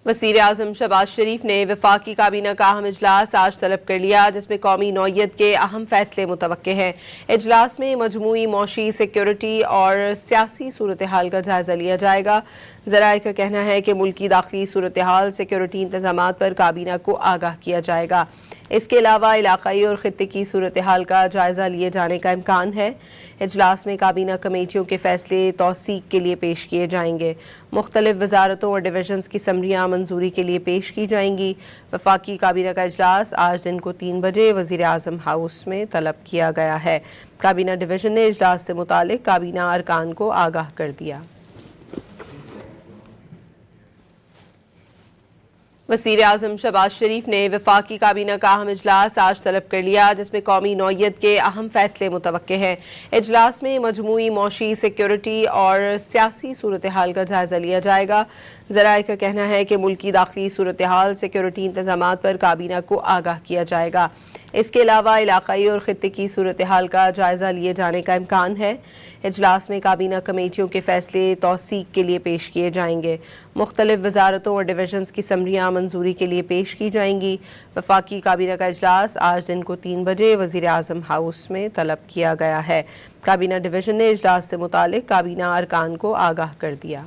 وزیر اعظم شہباز شریف نے وفاقی کابینہ کا اہم اجلاس آج طلب کر لیا، جس میں قومی نوعیت کے اہم فیصلے متوقع ہیں۔ اجلاس میں مجموعی معاشی، سیکیورٹی اور سیاسی صورتحال کا جائزہ لیا جائے گا۔ ذرائع کا کہنا ہے کہ ملکی داخلی صورتحال، سیکیورٹی انتظامات پر کابینہ کو آگاہ کیا جائے گا۔ اس کے علاوہ علاقائی اور خطے کی صورتحال کا جائزہ لیے جانے کا امکان ہے۔ اجلاس میں کابینہ کمیٹیوں کے فیصلے توثیق کے لیے پیش کیے جائیں گے۔ مختلف وزارتوں اور ڈویژنز کی سمریاں منظوری کے لیے پیش کی جائیں گی۔ وفاقی کابینہ کا اجلاس آج دن کو 3 بجے وزیر اعظم ہاؤس میں طلب کیا گیا ہے۔ کابینہ ڈویژن نے اجلاس سے متعلق کابینہ ارکان کو آگاہ کر دیا۔ وزیر اعظم شہباز شریف نے وفاقی کابینہ کا اہم اجلاس آج طلب کر لیا، جس میں قومی نوعیت کے اہم فیصلے متوقع ہیں۔ اجلاس میں مجموعی معاشی، سیکیورٹی اور سیاسی صورتحال کا جائزہ لیا جائے گا۔ ذرائع کا کہنا ہے کہ ملکی داخلی صورتحال، سیکیورٹی انتظامات پر کابینہ کو آگاہ کیا جائے گا۔ اس کے علاوہ علاقائی اور خطے کی صورتحال کا جائزہ لیے جانے کا امکان ہے۔ اجلاس میں کابینہ کمیٹیوں کے فیصلے توثیق کے لیے پیش کیے جائیں گے۔ مختلف وزارتوں اور ڈویژنز کی سمریاں منظوری کے لیے پیش کی جائیں گی۔ وفاقی کابینہ کا اجلاس آج دن کو 3 بجے وزیر اعظم ہاؤس میں طلب کیا گیا ہے۔ کابینہ ڈویژن نے اجلاس سے متعلق کابینہ ارکان کو آگاہ کر دیا۔